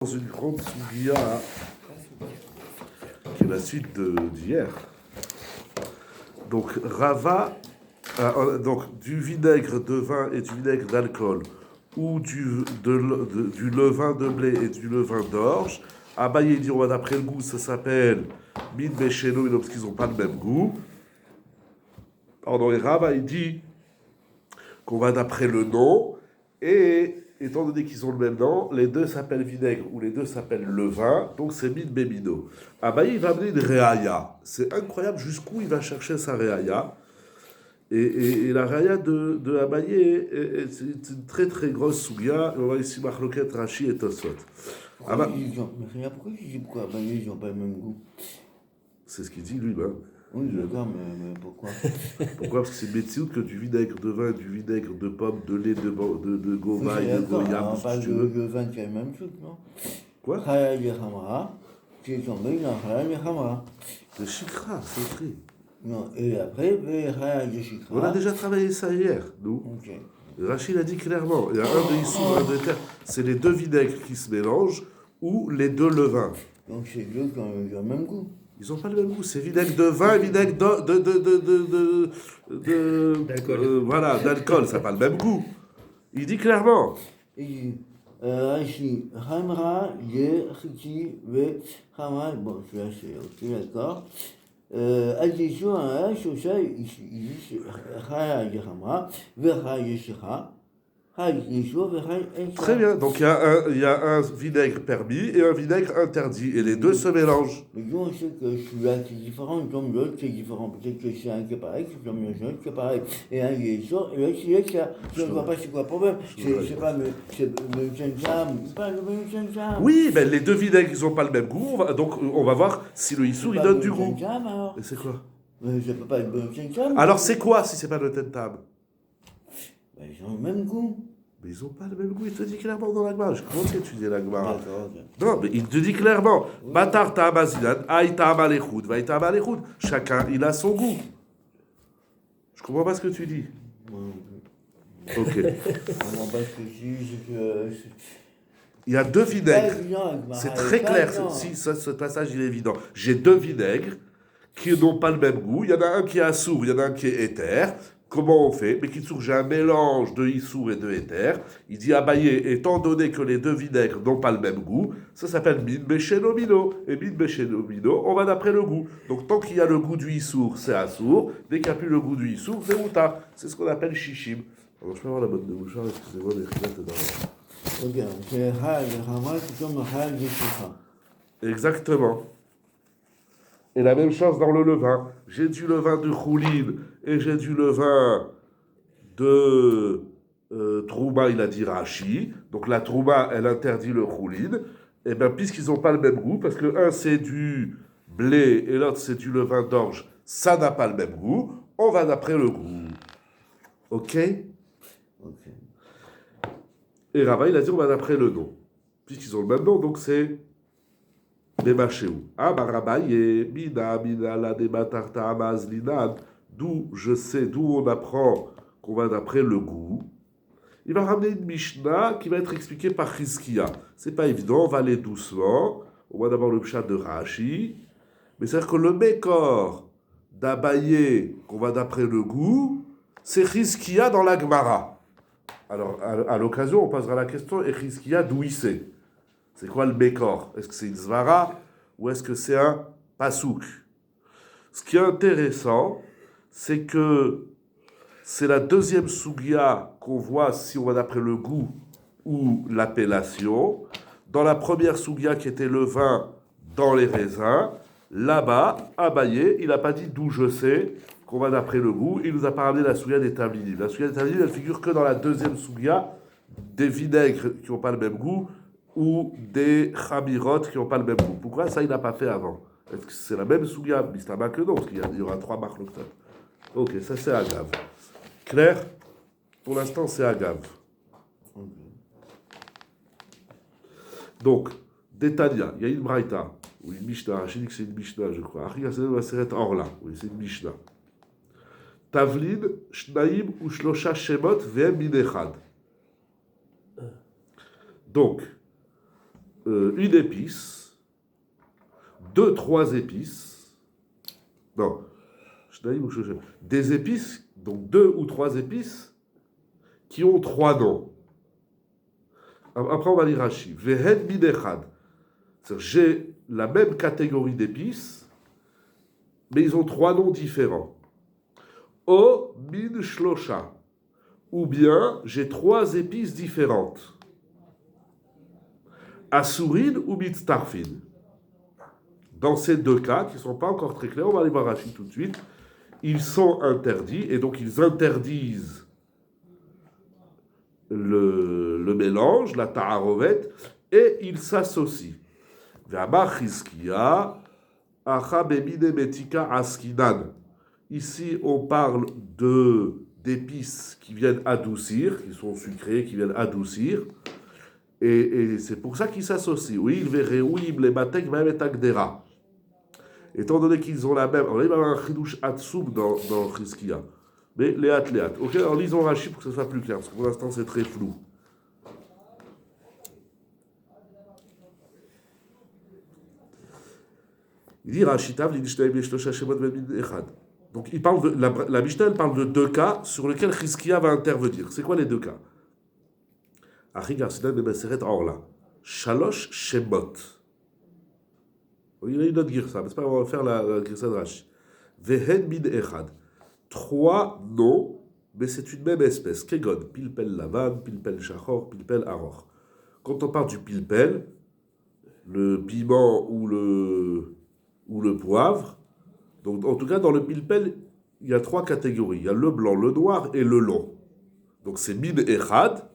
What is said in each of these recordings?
Dans une grande sougia qui est la suite d'hier. Donc Rava, donc du vinaigre de vin et du vinaigre d'alcool, ou du levain de blé et du levain d'orge. Abaye dit on va d'après le goût, ça s'appelle Min Besheno, parce qu'ils n'ont pas le même goût. Pardon, et Rava il dit qu'on va d'après le nom, et étant donné qu'ils ont le même nom, les deux s'appellent vinaigre ou les deux s'appellent levain, donc c'est Min Bemino. Abaye il va amener une réaïa. C'est incroyable jusqu'où il va chercher sa réaïa. Et la réaïa de Abaye, c'est une très très grosse souga. On va ici Machloket, Rashi et Tosot. Pourquoi ils n'ont pas le même goût? C'est ce qu'il dit lui-même. Oui, d'accord, mais pourquoi? Pourquoi? Parce que c'est médecine que du vinaigre de vin, du vinaigre de pomme, de lait de govaille, de goyave, on parle de vin qui a le même truc, non? Quoi? Chaya de Hamra, qui est tombé dans Chaya de Hamra. De Shikra, c'est écrit. Non, et après, Chaya de Shikra. On a déjà travaillé ça hier, nous. Ok. Rachid a dit clairement, il y a un de Issour, un de Terre. C'est les deux vinaigres qui se mélangent ou les deux levains. Donc c'est deux qui ont le même goût. Ils n'ont pas le même goût. C'est vinaigre de vin et vinaigre voilà, d'alcool. Ça n'a pas le même goût. Il dit clairement. Il dit, Rashi, Hamra, Ye, Chiti, Ve, Hamra, bon, celui-là c'est ok, d'accord. Addition à Shosha, il dit Chaya de Hamra, Ve Chaya de Shikra. Très bien. Donc il y a un vinaigre permis et un vinaigre interdit. Et les deux se mélangent. Mais nous, on sait que celui-là qui est différent, comme l'autre qui est différent. Peut-être que c'est un qui est pareil, comme l'autre qui est pareil. Et un qui est sort, et l'autre qui est là. Je ne vois pas c'est quoi le problème. C'est pas le pas le même jam. Oui, mais les deux vinaigres, ils n'ont pas le même goût. Donc on va voir si le Issour, il donne du goût. Et c'est quoi? Mais ça peut pas être le même jam. Alors c'est quoi si c'est pas le tentam? Ils ont le même goût. Mais ils n'ont pas le même goût, il te dit clairement dans la Gemara. Je commence à étudier la Gemara. D'accord. Non, mais il te dit clairement. Batar ta'amazinan, aï ta'amalechut, vaï ta'amalechut. Chacun, il a son goût. Je comprends pas ce que tu dis. Ok. Il y a deux vinaigres. C'est très clair. Si, ce passage, il est évident. J'ai deux vinaigres qui n'ont pas le même goût. Il y en a un qui est assour, il y en a un qui est éther. Comment on fait? Mais Kitsour, j'ai un mélange de Issour et de Éther. Il dit Abaye, étant donné que les deux vinaigres n'ont pas le même goût, ça s'appelle Min Beshenomino. Et Min Beshenomino, on va d'après le goût. Donc tant qu'il y a le goût du Issour, c'est Assour. Dès qu'il n'y a plus le goût du Issour, c'est Mouta. C'est ce qu'on appelle Shishim. Alors je peux avoir la botte de mouchard, excusez-moi, les rinettes dans la... Regarde, c'est Hal de Rama, c'est comme Hal de Shikha. Exactement. Et la même chose dans le levain. J'ai du levain de Choulin et j'ai du levain de Trouma, il a dit Rashi. Donc la Trouma, elle interdit le Choulin. Et bien, puisqu'ils n'ont pas le même goût, parce que un c'est du blé et l'autre c'est du levain d'orge, ça n'a pas le même goût, on va d'après le goût. Ok? Et Rava, il a dit on va d'après le nom. Puisqu'ils ont le même nom, donc c'est d'où je sais, d'où on apprend qu'on va d'après le goût. Il va ramener une Mishnah qui va être expliquée par Chizkiya. C'est pas évident, on va aller doucement. On va d'abord le pshat de Rashi. Mais c'est-à-dire que le Mekor d'Abaye, qu'on va d'après le goût, c'est Chizkiya dans la Gemara. Alors, à l'occasion, on posera la question, et Chizkiya, d'où il sait? C'est quoi le Mekor? Est-ce que c'est une Zvara ou est-ce que c'est un Pasouk? Ce qui est intéressant, c'est que c'est la deuxième Sugia qu'on voit si on va d'après le goût ou l'appellation. Dans la première Sugia qui était le vin dans les raisins, là-bas, Abaye, il n'a pas dit d'où je sais qu'on va d'après le goût. Il nous a pas ramené la Sugia des Tamidim. La Sugia des Tamidim, elle figure que dans la deuxième Sugia des vinaigres qui n'ont pas le même goût ou des chamirot qui n'ont pas le même goût. Pourquoi ça, il n'a pas fait avant? Est-ce que c'est la même souga? Mistama que non, parce qu'il y aura trois marloktat. Ok, ça c'est Agav. Claire? Pour l'instant, c'est Agav. Donc, Détania, il y a une Braïta, ou une Mishnah, je dis que c'est une Mishnah, je crois. Achia Seret Orla, oui, c'est une Mishnah. Tavlin, Shnaim ou Shlosha Shemot, Vem Minechad. Donc, une épice, 2, 3 épices, non, des épices, donc 2 ou 3 épices, qui ont 3 noms. Après, on va lire Rashi. Vehen min echad. C'est-à-dire, j'ai la même catégorie d'épices, mais ils ont 3 noms différents. O min shlosha. Ou bien, j'ai 3 épices différentes. Asurin ou mitztarfin. Dans ces 2 cas, qui ne sont pas encore très clairs, on va aller voir Rashi tout de suite, ils sont interdits, et donc ils interdisent le mélange, la ta'arovet, et ils s'associent. Ici, on parle d'épices qui viennent adoucir, qui sont sucrées, qui viennent adoucir, et c'est pour ça qu'ils s'associent. Oui, il verrait, oui, les batek, même et agdera. Étant donné qu'ils ont la même. Alors, il va y avoir un chidouche atsoub dans Chizkiya. Mais léat. Ok, alors lisons Rashi pour que ce soit plus clair, parce que pour l'instant c'est très flou. Il dit Rashitav, donc il parle la Mishnah elle parle de 2 cas sur lesquels Chizkiya va intervenir. C'est quoi les 2 cas? Achigar Sinan de Meseret Orla. Shalosh Shemot. Il y a une autre girsa, mais c'est pas, on va faire la girsa de Rashi. Vehen min echad. 3 noms, mais c'est une même espèce. Kegon, pilpel lavan, pilpel shachor, pilpel aror. Quand on parle du pilpel, le piment ou le poivre, donc en tout cas dans le pilpel, il y a 3 catégories. Il y a le blanc, le noir et le long. Donc c'est min echad,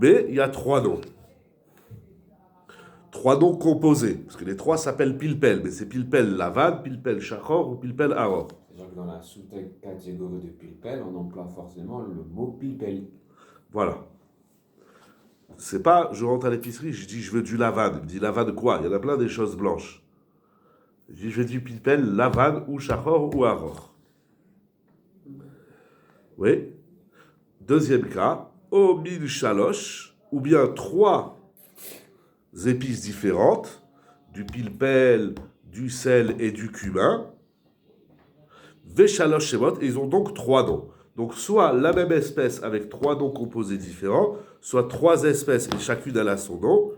mais il y a 3 noms. 3 noms composés, parce que les 3 s'appellent pilpel, mais c'est pilpel lavan, pilpel shachor ou pilpel aror. C'est-à-dire que dans la sous-catégorie de pilpel, on emploie forcément le mot pilpel. Voilà. C'est pas, je rentre à l'épicerie, je dis je veux du lavan. Il me dit lavan quoi? Il y en a plein des choses blanches. Je dis je veux du pilpel, lavan ou shachor ou aror. Oui. Deuxième cas, au min shalosh, ou bien 3 épices différentes, du pilpel, du sel et du cumin. Veshalosh shemot, et ils ont donc 3 noms. Donc soit la même espèce avec 3 noms composés différents, soit 3 espèces et chacune elle a son nom.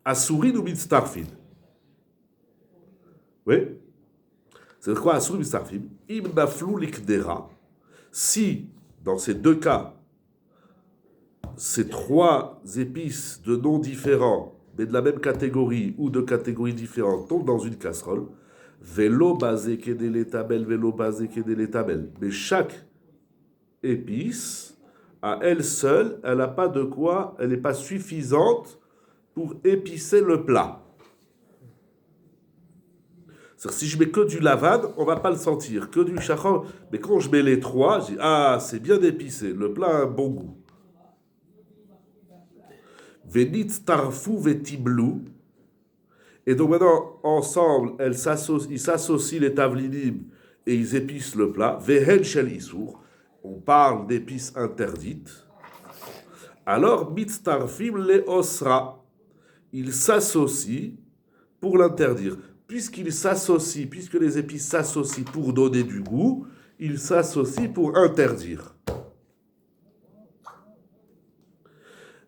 Asurin ou mitztarfin. Oui. C'est quoi Asurin ou mitztarfin? Im naflou likdera. Si, dans ces 2 cas, ces 3 épices de noms différents, mais de la même catégorie ou de catégories différentes, tombent dans une casserole, vélo basé kedele tabel, vélo basé kedele tabel. Mais chaque épice, à elle seule, elle n'a pas de quoi, elle n'est pas suffisante pour épicer le plat. C'est-à-dire, si je mets que du lavan, on ne va pas le sentir, que du chachor. Mais quand je mets les 3, je dis ah, c'est bien épicé, le plat a un bon goût. Venit tarfou vetiblu. Et donc maintenant, ensemble, ils s'associent les tavlinim et ils épicent le plat. Vehen shel isur. On parle d'épices interdites. Alors, mitztarfim le osra. Ils s'associent pour l'interdire. Puisqu'ils s'associent, puisque les épices s'associent pour donner du goût, ils s'associent pour interdire.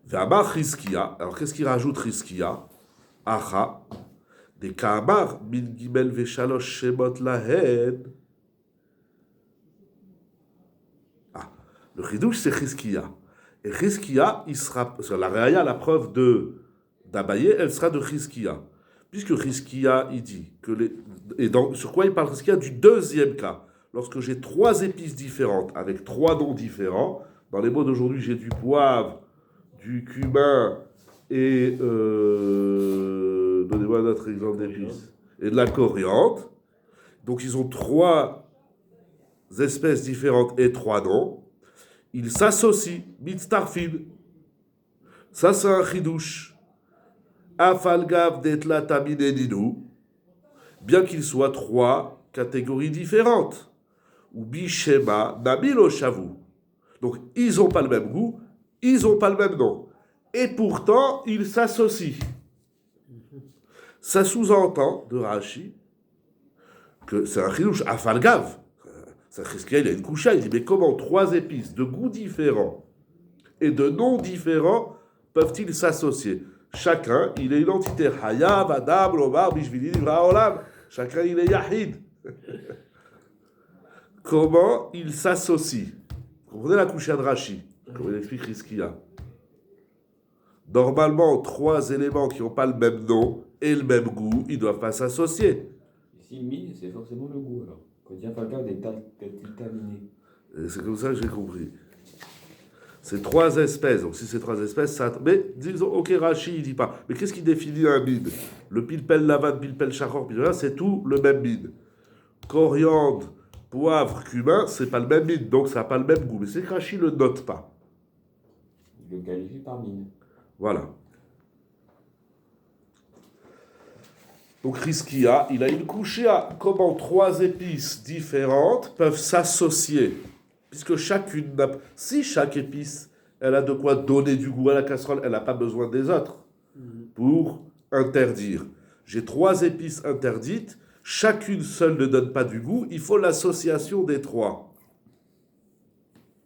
V'amar Chizkiya. Alors, qu'est-ce qu'il rajoute Chizkiya? Acha. Des Kamar, min gimel veshalosh shemot lahen. Le chidouche, c'est Chizkiya. Et Chizkiya, il sera. La réa, la preuve d'Abaye, elle sera de Chizkiya. Puisque Chizkiya, il dit que sur quoi il parle Chizkiya? Du deuxième cas. Lorsque j'ai 3 épices différentes, avec 3 noms différents, dans les mots d'aujourd'hui, j'ai du poivre, du cumin et. Donnez-moi un autre exemple d'épices. Et de la coriandre. Donc ils ont 3 espèces différentes et 3 noms. Ils s'associent, mitztarfin. Ça, c'est un chidouche. Afalgav detla taminedinu. Bien qu'ils soient 3 catégories différentes. Ou bishema namilo shavu. Donc, ils n'ont pas le même goût, ils n'ont pas le même nom. et pourtant ils s'associent. Ça sous-entend de Rashi que c'est un chidouche afalgav. Ça il a une coucha, il dit mais comment 3 épices de goûts différents et de noms différents peuvent-ils s'associer? Chacun, il est une entité. Hayav, Adam, Lomar, Bishvili, Olam. Chacun, il est Yahid. Comment ils s'associent? Vous comprenez la coucha de Rashi, comme il explique Rizkia. Normalement, 3 éléments qui n'ont pas le même nom et le même goût, ils ne doivent pas s'associer. Ici, mi, c'est forcément le goût alors. Quand il y a pas le cas d'être vitaminé. Et c'est comme ça que j'ai compris. C'est 3 espèces. Donc si c'est 3 espèces, ça. Mais disons, ok, Rashi, il dit pas. Mais qu'est-ce qui définit un bide? Le pilpel lavan, pilpel chachor, pilpel, c'est tout le même bide. Coriandre, poivre, cumin, c'est pas le même bide, donc ça n'a pas le même goût. Mais c'est que Rashi ne le note pas. Il le qualifie par mine. Voilà. Donc Rizkia, il a une couchée à comment 3 épices différentes peuvent s'associer. Puisque chacune n'a... Si chaque épice, elle a de quoi donner du goût à la casserole, elle n'a pas besoin des autres pour interdire. J'ai 3 épices interdites, chacune seule ne donne pas du goût, il faut l'association des 3.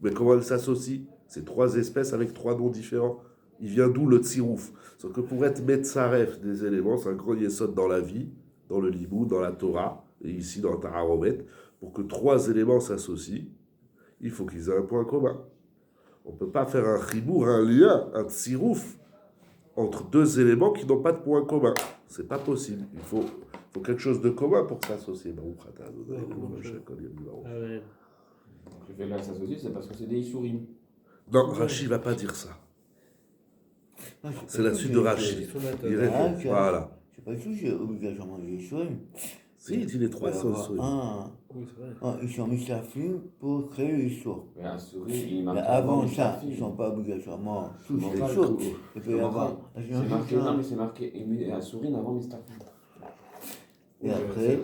Mais comment elles s'associent? Ces 3 espèces avec 3 noms différents. Il vient d'où le tsirouf? Sauf que pour être metzaref des éléments, c'est un gros yesod dans la vie, dans le libou, dans la Torah, et ici dans le Tararomet, pour que 3 éléments s'associent, il faut qu'ils aient un point commun. On ne peut pas faire un chibour, un lien, un tsirouf, entre 2 éléments qui n'ont pas de point commun. C'est pas possible. Il faut quelque chose de commun pour s'associer. Le fait là s'associer, c'est parce que c'est des issourim. Non, Rashi ne va pas dire ça. C'est la suite de Rashi. Il répond. Voilà. C'est pas tout, j'ai obligatoirement des choses. Si, il dit les 3 sauces. Oui, c'est vrai. Ils sont mis à film pour créer l'histoire. Mais un sourire, il Mais marque avant ça, ils ne sont pas obligatoirement tous Bon, les pas choses. le- Il peut y avoir. C'est marqué, non mais c'est marqué un sourire avant Mistafim. Et après.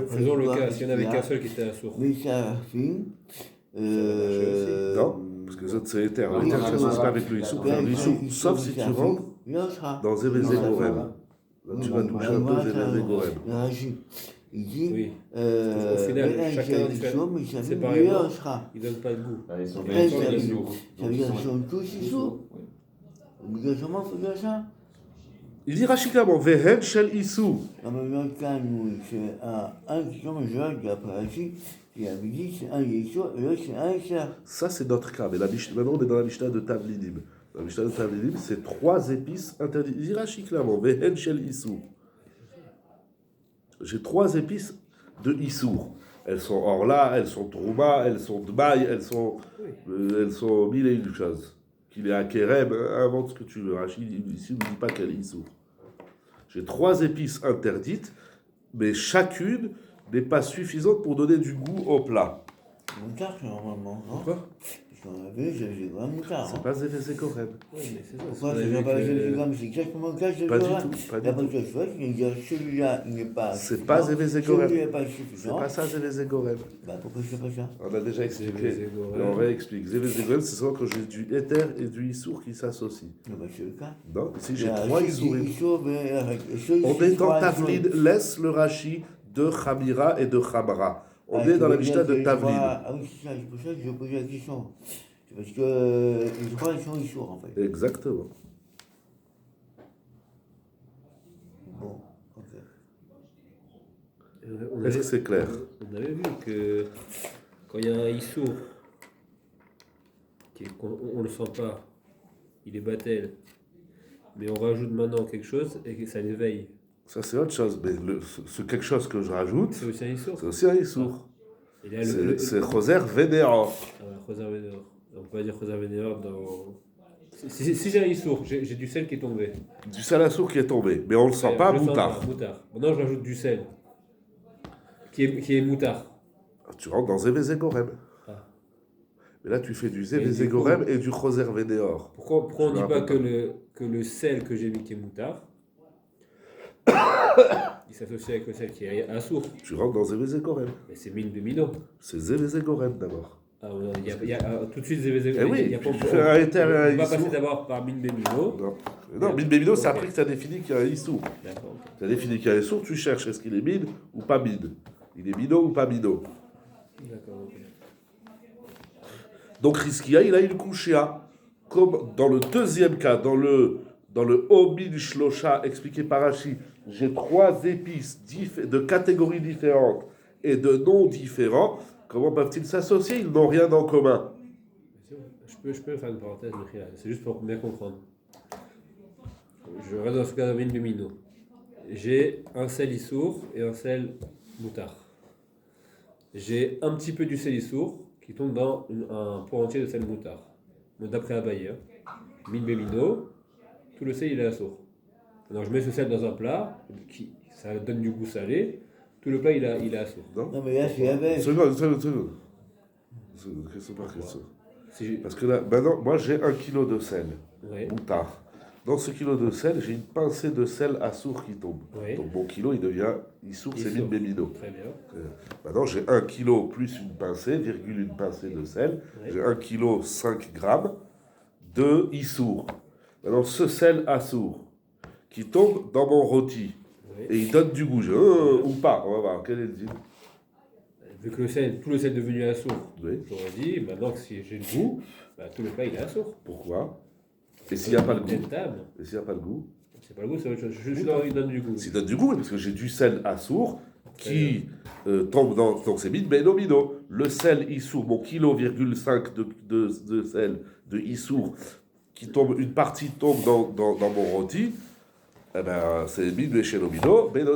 Faisons le cas, s'il n'y en avait qu'un seul qui était à sourd. Mais ça film. Non, parce que ça, c'est éternel. Oui, L'éternel, oui, c'est pas oui. avec le Issou, Oui, faire oui, l'Issou. oui, Sauf oui, si oui, tu rentres dans Zévézé Gorem. Là, tu vas toucher un peu Zévézé Gorem. Il dit. Oui. Au final, chacun séparément, il ne donne pas de goût. Ils sont Ouais, bien ça veut issours. Ça veut dire qu'ils sont tous Issou. Obligatoirement, il faut dire ça. Il dit Rashi clairement, Vehen shel Issou. Dans le même cas, nous, c'est un qui comme Jacques de la Parachi, qui avait dit c'est un Yeshua et l'autre c'est un Isser. Ça, c'est notre cas. Mais maintenant, on est dans la Mishnah de Tavlidim. Dans la Mishnah de Tavlidim, c'est 3 épices interdites. Il dit Rashi clairement, Vehen shel Issou. J'ai 3 épices de Issour. Elles sont Orla, elles sont Trouma, elles sont Dmaï, elles sont 1001 choses. Qu'il est à Kerem, invente ce que tu veux. Rachid, ici, ne dit pas qu'elle est Issour. J'ai 3 épices interdites, mais chacune n'est pas suffisante pour donner du goût au plat. Moutarde, normalement, non? Pourquoi? Parce qu'on a vu, j'ai vraiment moutarde. C'est pas Zévézé Gorem. Oui, mais c'est ça. Pourquoi c'est pas Zévézé Gorem? C'est exactement le cas de Pas du Gorem. tout, pas du D'après tout. ce que je vois, je vais dire celui-là, il n'est pas. C'est pas Zévézé Gorem. Celui-là n'est pas C'est suffisant. pas ça, Zévézé Gorem. Bah pourquoi c'est pas ça? On a déjà expliqué. Zévézé Gorem. Et on réexplique. Zévézé Gorem, c'est seulement quand j'ai du éther et du Issour qui s'associent. Non, bah c'est le cas. Non, ici, j'ai 3 Issourim. On On est en Tavlid, laisse le Rashi de Khamira et de Khamra. On est dans la Mishnah de Tavlid. Ah oui, c'est ça, c'est pour ça que je pose la question. C'est parce que les trois, ils sont issours, en fait. Exactement. Bon, ok. Est-ce que c'est clair? On avait vu que quand il y a un issour, on ne le sent pas, il est battel, mais on rajoute maintenant quelque chose et que ça l'éveille. Ça, c'est autre chose. Mais ce quelque chose que je rajoute, C'est aussi un issour. c'est aussi un Issour. Il y a C'est Choser Vénéor. Choser Vénéor. On peut pas dire Choser Vénéor dans. Si j'ai un issour, j'ai du sel qui est tombé. Du sel à sourd qui est tombé. Mais on ne le sent pas, Je le sens moutard. pas, moutard. Maintenant, je rajoute du sel qui est moutard. Tu rentres dans Zévézé Gorem. Ah. Mais là, tu fais du Et Zévézé du coup- Gorem et du Choser Vénéor. Pourquoi on Je ne me dit pas rappelle que le sel que j'ai mis qui est moutard, il s'associe avec le sel qui est assour? Tu rentres dans Zévézé Gorem. Mais c'est mine de minot. C'est Zévézé Gorem d'abord. Ah, tout de suite, Eh oui, il y a pas tu fais un éther et un on va passer issour. d'abord par min bemino. Non, min bemino, c'est Ok. après que tu as défini qu'il y a un issour. D'accord. Ok. Tu as défini qu'il y a un issour, tu cherches est-ce qu'il est mid ou pas mid. Il est mino ou pas mino. D'accord. Ok. Donc Rizkia, il a une kushia. Comme dans le deuxième cas, dans le Omin Shlosha expliqué par Rashi, j'ai 3 épices de catégories différentes et de noms différents. Comment peuvent-ils s'associer? Ils n'ont rien en commun. Je peux faire une parenthèse, Michel, c'est juste pour bien comprendre. Je reste dans ce cas de min bemino. J'ai un sel issour et un sel moutard. J'ai un petit peu du sel issour qui tombe dans un pot entier de sel moutard. Donc d'après Abaye, min bemino, tout le sel il est assour. Alors je mets ce sel dans un plat, ça donne du goût salé, tout le plat il est assour. Non, Non, mais là, c'est avec. Seconde. Qu'est-ce que c'est Parce que là, maintenant, moi j'ai 1 kilo de sel, Ouais. moutard. Dans ce kilo de sel, j'ai une pincée de sel assour qui tombe. Oui. Donc mon kilo, il devient issour, c'est Issour. 1000 bémino. Très bien. Maintenant, j'ai 1 kilo plus une pincée, virgule une pincée de sel. Oui. J'ai 1 kilo 5 grammes de issour. Maintenant, ce sel assour qui tombe dans mon rôti Oui. et il donne du goût, ou pas, on va voir, quel est le deal? Vu que tout le sel est devenu assour, Oui. j'aurais dit, maintenant que si j'ai le goût, bah, tout le plat il est assour. Pourquoi? Et s'il n'y a pas le goût? Tentable. Et s'il n'y a pas le goût? C'est pas le goût, c'est autre chose. Il donne du goût. S'il donne du goût, oui, parce que j'ai du sel assour qui tombe dans. Donc c'est mino. Le sel issour, mon kilo, 5 de sel de issour, qui tombe, une partie tombe dans mon rôti, eh ben c'est mino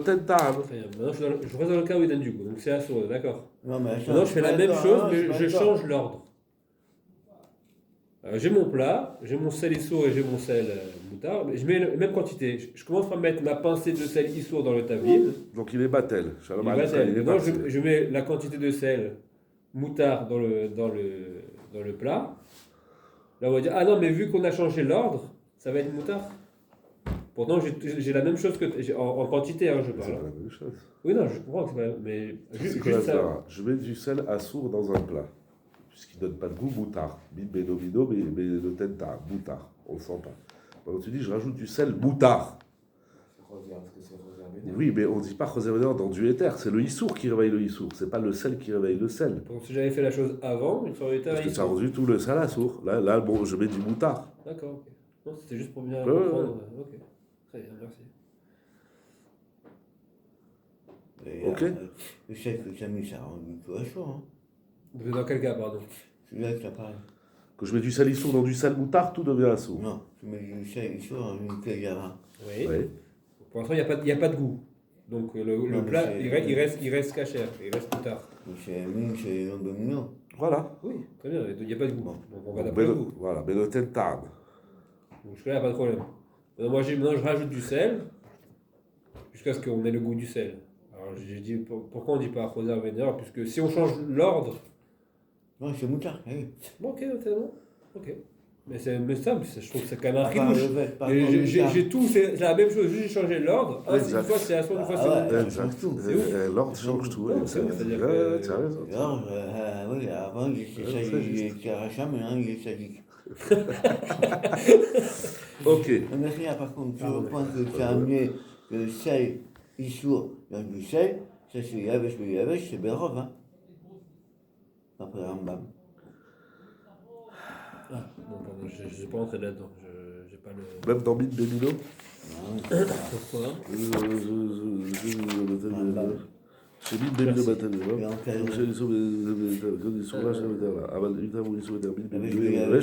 tentam. Très bien. Maintenant, je reste dans le cas où il donne du goût. Donc c'est assour, d'accord. Non, mais Maintenant, je fais la même chose, mais je change l'ordre. J'ai mon plat, j'ai mon sel issour et j'ai mon sel moutard. Mais je mets la même quantité. Je commence par mettre ma pincée de sel issour dans le tablil. Donc il est battel. Shalom Il est Aleichem, battel. il est Maintenant, battel. je mets la quantité de sel moutard dans le plat. Là, on va dire, ah non, mais vu qu'on a changé l'ordre, ça va être moutard. Pourtant, j'ai la même chose que en quantité, hein, je C'est parle. pas la même chose. Oui, non, je comprends que c'est pas. Mais C'est juste quoi la ça. svara? Je mets du sel assour dans un plat. Puisqu'il ne donne pas de goût, moutard. Mais le tentam, moutard. On ne le sent pas. Quand tu dis je rajoute du sel moutard. Parce que c'est réservé. Oui, mais on ne dit pas José dans du éther. C'est le issour qui réveille le issour. C'est pas le sel qui réveille le sel. Donc, si j'avais fait la chose avant, il aurait été Parce à que ça a rendu tout le sel assour. Là bon, je mets du moutard. D'accord, ok. Non, c'était juste pour bien Ouais, ouais, comprendre. Ok, très bien, merci. Ok. Je sais que ça met ça rend tout à chaud. Hein. Vous êtes dans quel cas, pardon? Celui-là que ça parle. Quand je mets du sel issour dans du sel moutard, tout devient assour. Non, je mets du sel ici dans une cuillère Java. Oui. Oui. Pour l'instant, il n'y a pas de goût. Donc le Non, plat, mais il reste cachère, il reste plus tard. C'est un domino. Voilà. Oui, très bien, il n'y a pas de goût. Bon. Donc on va d'après le goût. Voilà, mais le tentam. Donc jusque-là, il n'y a pas de problème. Maintenant, maintenant, je rajoute du sel, jusqu'à ce qu'on ait le goût du sel. Alors j'ai dit, pourquoi on ne dit pas arroser à vénère? Puisque si on change l'ordre... Non, c'est moutard. Oui. Bon, ok, c'est bon. Ok. Mais ça, je trouve que c'est quand même un Par ridouche. le fait, par Et le moutard. j'ai tout, c'est la même chose, juste j'ai changé l'ordre. Une Exact. fois c'est à soi, une fois c'est Ah au ouais. moutard. Exact. C'est ouf. L'ordre change tout. Ouais, c'est ouf, c'est-à-dire que- Tu as raison. Alors, oui, avant, il était arraché, maintenant, il est sadique. Ok. Mais rien, par contre, sur le point que tu as amené le sel issour dans du sel, ça c'est Yavesh, c'est Berov, hein. Après Rambam. Ah, bon, pardon, je ne suis pas entré là-dedans. J'ai pas le. Même dans Mine Bémino. Pourquoi? Chez Mine Bémino Batel. Et en quel- Chez les sauvages,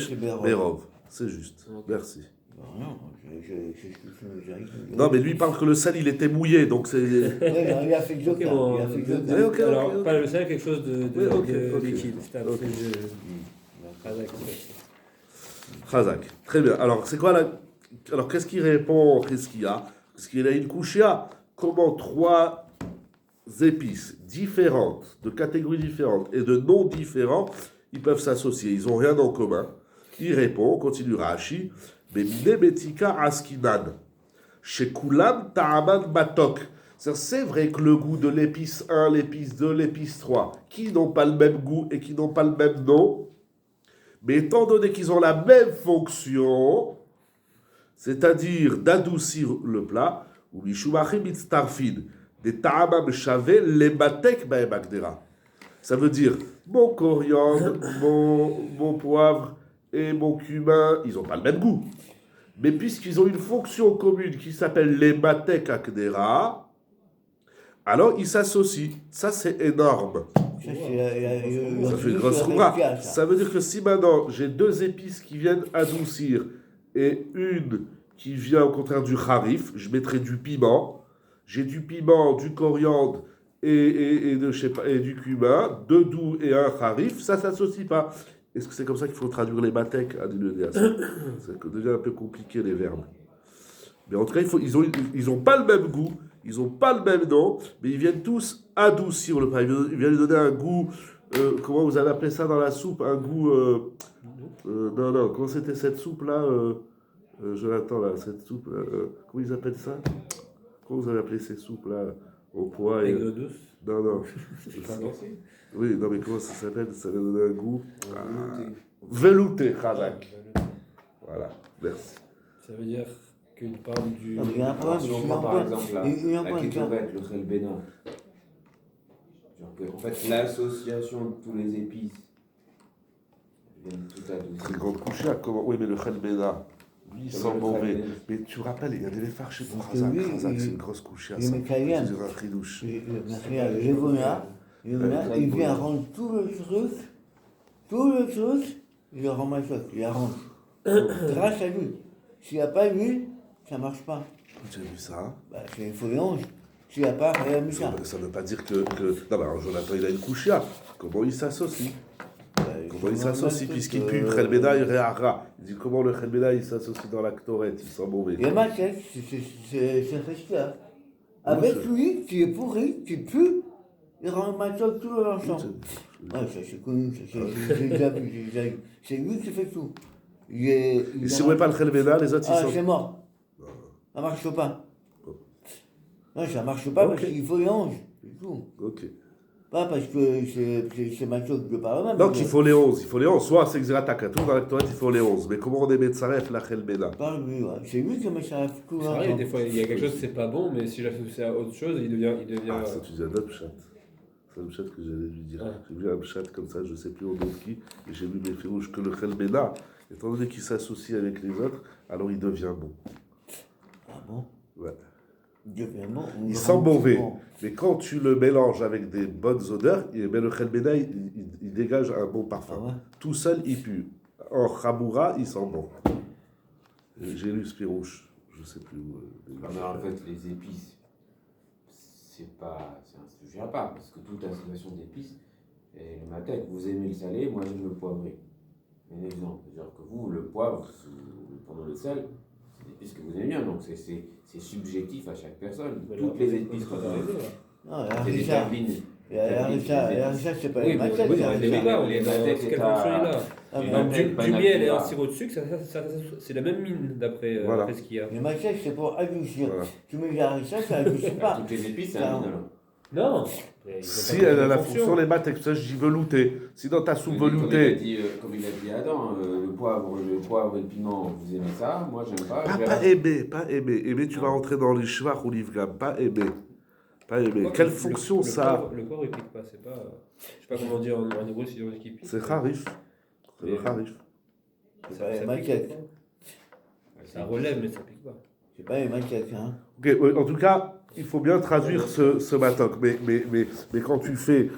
c'est Berov. Berov. C'est juste. Merci. Non, je Non, mais lui il parle que le sel il était mouillé, donc c'est. Ouais, il a fait que Ok, bon, il a fait que Ouais, ok. alors, pas le sel, quelque chose de Ouais, ok, ok. liquide. C'est un Ok. peu de. Ah, d'accord. Khazak. Très bien. Alors, c'est quoi la. Alors, qu'est-ce qu'il répond? Qu'est-ce qu'il y a? Parce qu'il a une kushia. Comment 3 épices différentes, de catégories différentes et de noms différents, ils peuvent s'associer? Ils n'ont rien en commun. Il répond, continue Rashi, mais mine betika askinan. Chez Kulam ta'aman matok. C'est vrai que le goût de l'épice 1, l'épice 2, l'épice 3, qui n'ont pas le même goût et qui n'ont pas le même nom, mais étant donné qu'ils ont la même fonction, c'est-à-dire d'adoucir le plat, ou mishumachim mitztarfin, des ta'amam shavé, les batek ba'em agdera. Ça veut dire, mon coriandre, mon poivre et mon cumin, ils n'ont pas le même goût. Mais puisqu'ils ont une fonction commune qui s'appelle les batek agdera, alors ils s'associent. Ça, c'est énorme. Ça, c'est Ça fait une grosse roura. Ça veut dire que si maintenant j'ai deux épices qui viennent adoucir et une qui vient au contraire du harif, je mettrai du piment. J'ai du piment, du coriandre et du cumin, deux doux et un harif. Ça s'associe pas. Est-ce que c'est comme ça qu'il faut traduire les batek à C'est déjà un peu compliqué les verbes. Mais en tout cas, ils ont pas le même goût, ils n'ont pas le même nom, mais ils viennent tous adoucir le plat. Ils viennent lui donner un goût, comment vous avez appelé ça dans la soupe, un goût, non, comment c'était cette soupe-là, Jonathan, là, cette soupe, comment ils appellent ça? Comment vous avez appelé ces soupes-là, au pois et... Aigre douce. Non. Traversé. Oui, non, mais comment ça s'appelle? Ça va donner un goût... Velouté, Khazak. Voilà, merci. Ça veut dire qu'une parle du... Non, mais il y a un problème, Si on c'est prend un par point. exemple Il y a un la point, kétorette, le khelbena, en fait l'association de tous les épices viennent tout adoucir. Très grande couchia, comment... Oui, mais le khelbena, lui, il Comment sent le mauvais. khelbena? Mais tu te rappelles, il y a des léfards chez Parce que Khazak. lui, Khazak, il- c'est une grosse couchia, il ça. est mécaïen. C'est un fridouche. Le Lévona, il vient rendre tout le truc, il le rend machoc, il arrange. Grâce à lui. S'il n'y a pas lui, ça ne marche pas. Tu as vu ça? Bah, il faut les 11. S'il n'y a pas, il y a mis ça. Ça ne veut pas dire que... Non, mais alors, Jonathan, il a une couchia. Comment il s'associe? Comment il s'associe puisqu'il pue le khelbena, il réara. Il dit comment le khelbena, il s'associe dans la ktorette, il sent mauvais. Et ma tête, c'est Christia. Avec lui, qui est pourri, qui pue, il rend machoc tout l'ensemble. Ouais, ça c'est connu, j'ai déjà vu. C'est lui qui fait tout. Et si on ne met pas le khelbena, les autres, ils Ah, sont... c'est mort. Ça marche pas. Non, ça marche pas parce Ok. qu'il faut les 11, c'est tout. Ok. Pas parce que c'est macho de par eux-mêmes. Donc il faut les 11, Soit c'est Xeratakatou, dans la ktorette, il faut les 11. Mais comment on est Metzaref, la khelbena? Pas lui, ouais. C'est lui qui met ça tout C'est vrai, des fois, il y a quelque chose, c'est pas bon, mais si j'associe à autre chose, il devient... Ah, ça tu dis un autre chat. C'est un chat que j'allais lui dire. Ah. J'ai vu un chat comme ça, je ne sais plus au nom de qui, et j'ai vu mes férouches que le khelbena, étant donné qu'il s'associe avec les autres, alors il devient bon. Ah bon? Ouais. Il sent mauvais. Mais quand tu le mélanges avec des bonnes odeurs, le khelbena, il dégage un bon parfum. Ah ouais? Tout seul, il pue. En chaboura, il sent bon. J'ai lu Spirouche, je ne sais plus où. Non, mais en fait, les épices, c'est un sujet à part, parce que toute association d'épices, et le matin, vous aimez le salé, moi j'aime le poivré. Un exemple, c'est-à-dire que vous, le poivre, pendant le sel, c'est des épices que vous aimez bien, donc c'est subjectif à chaque personne. Toutes les épices que vous aimez, Non, c'est des Richard, turbines. Richard, c'est pas Oui, les mais maquettes. oui, c'est on est Richard. là, on est dans Maquettes, quelle c'est à- fonction il a. Ah, mais Maquettes, Du pas miel et un natura. sirop de sucre, c'est la même mine d'après Voilà. ce qu'il y a. Les maquettes, c'est pour adoucir. Voilà. Tu mets la Richard, ça adoucit pas. Toutes les épices, c'est Ça, un mine, alors. Non. Si elle a la fonction, les maths, ça je dis velouté. Si dans ta soupe Comme veloutée. comme il a dit Adam, le poivre et le piment, vous aimez ça, moi j'aime pas. Pas aimer. Aimer, tu vas rentrer dans les chevars ou l'ivgam. Pas aimer. Quelle fonction ça a? Le porc il pique pas, c'est pas. Je sais pas comment dire en hébreu si on dit qu'il pique. C'est harif. C'est le harif. C'est pas les pique maquettes. pas. Ça relève, mais ça pique pas. C'est pas les maquettes, hein. Ok, en tout cas, il faut bien traduire ce matok. Mais quand tu fais,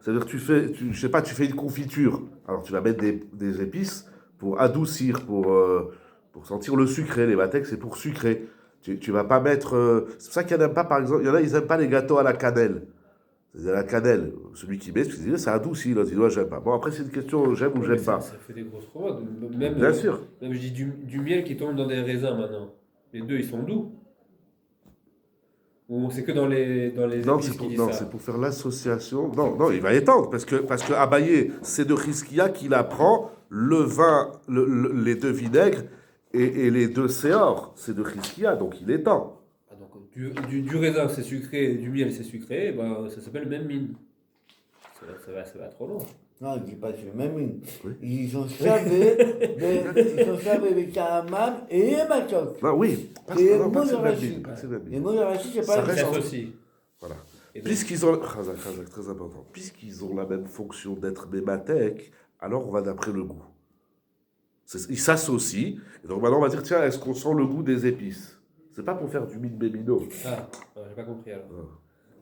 c'est-à-dire tu fais une confiture. Alors tu vas mettre des épices pour adoucir, pour sentir le sucré. Les matek, c'est pour sucrer. Tu vas pas mettre. C'est pour ça qu'il y en a pas, par exemple, il y en a, ils aiment pas les gâteaux à la cannelle. C'est la cannelle. Celui qui met, c'est adouci. L'autre, il doit, j'aime pas. Bon, après, c'est une question, j'aime ou j'aime pas. Ça fait des grosses robots. Même, Bien sûr. Même je dis du miel qui tombe dans des raisins maintenant. Les deux, ils sont doux. Ou c'est que dans les Non, épices qui disent ça. c'est pour faire l'association. Non, il va étendre, parce que Abaye, c'est de Chizkia qu'il apprend le vin, les deux vinaigres et les deux séors. C'est de Chizkia, donc il étend. Ah, donc du raisin c'est sucré, du miel c'est sucré, ben, ça s'appelle même mine. Ça va trop loin. Non, je dis pas que c'est le même une. Oui. Ils ont chavé, avec un hammam et un matok. Ah oui, parce Et que le non, pas que c'est le même Mozarachi. mine, pas que c'est le même Les mine. Mozarachi, c'est Ça pas reste Ça en- s'associe. Voilà. Et donc, Puisqu'ils ont, Khazak, très important, puisqu'ils ont la même fonction d'être mémathèques, alors on va d'après le goût. Ils s'associent, et donc maintenant on va dire, tiens, est-ce qu'on sent le goût des épices? C'est pas pour faire du mine bémino. ah, ouais, j'ai pas compris alors. Ah.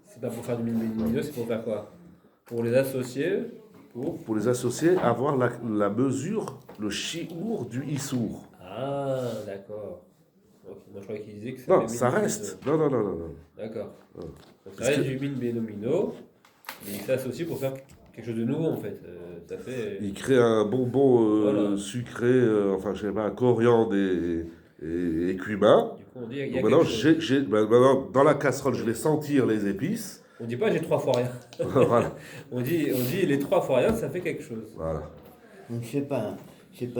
C'est pas pour faire du mine c'est pour faire quoi? Pour les associer, Pour les associer, avoir la mesure, le chiour du issour. Ah, d'accord. Ok, moi je croyais qu'il disait que c'était Non, mine ça reste. Non. D'accord. Ah. Donc ça Parce reste que- du mine bénomino, mais il s'associe pour faire quelque chose de nouveau en fait. Ça fait. Il crée un bonbon Voilà. sucré, enfin je sais pas, coriandre et cumin. Du coup, on dit il y a Donc quelque maintenant, chose. maintenant, dans la casserole, je vais sentir les épices. On dit pas j'ai 3 fois rien. Voilà. On dit les 3 fois rien, ça fait quelque chose. Voilà. Donc c'est pas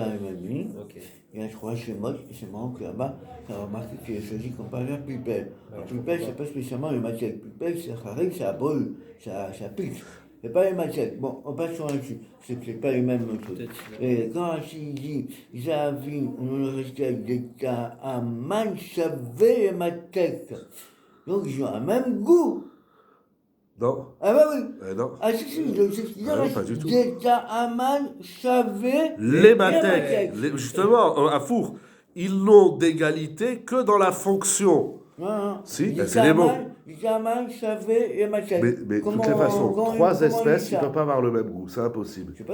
un même une. Ok. Il y a, je crois, chez moi, c'est marrant que là-bas, on a remarqué qu'il est choisi comme par exemple Pulpel. Alors, Pulpel, c'est pas spécialement le matière. Pulpel, c'est rare, ça brûle, ça pique. C'est pas les matières. Bon, on passe sur là-dessus. C'est pas les mêmes choses. Peut-être. Et quand Rachid dit, Zavin, on le respecte d'État, à Manchavé et ma tête. Donc ils ont un même goût. Non, Ah bah oui. non. Ah si, c'est ce qu'il dit. Ah non, pas du tout. D'État, Aman, Chavé Les et mathèques, justement, à Four, ils n'ont d'égalité que dans la fonction. Non. Si, ben, c'est les mots. Aman, Chavé et ma tête. Mais de toutes les façons, trois espèces, ils ne peuvent pas avoir le même goût, c'est impossible. Je sais pas,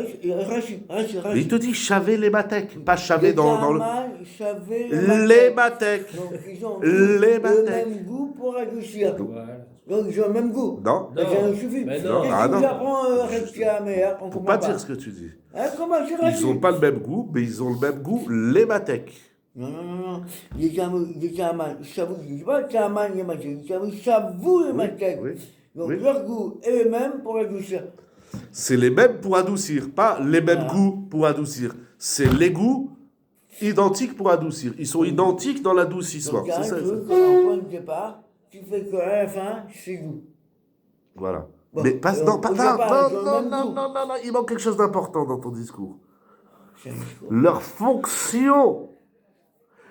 Rachid. Mais il te dit chavé les mathèques, pas chavé dans le. Chavé Les mathèques. Donc ils ont Les le mathèques. même goût pour adoucir. Voilà. Donc ils ont le même goût. Non, Ben, ça suffit. mais Qu'est-ce non. Ah, que non. vous apprend Rachid, mais on faut comprend pas dire ce que tu dis. Hein, comment c'est Ils Rachid? n'ont pas le même goût, mais ils ont le même goût, les mathèques. Non. Les Aman, Chavou, je ne dis pas Aman et Matek, Chavou et Matek. Oui, Donc oui. leur goût est le même pour adoucir. C'est les mêmes pour adoucir, pas les mêmes Voilà. goûts pour adoucir. C'est les goûts identiques pour adoucir. Ils sont identiques dans l'adoucissement. Donc il y a C'est un ça. truc, en point de départ, qui fait qu'à la fin, c'est goût. Voilà. Bon, Mais pas, non, au pas, départ, ils ont le non, même non, goût. non, non, non, il manque quelque chose d'important dans ton discours. C'est un discours. Leur fonction.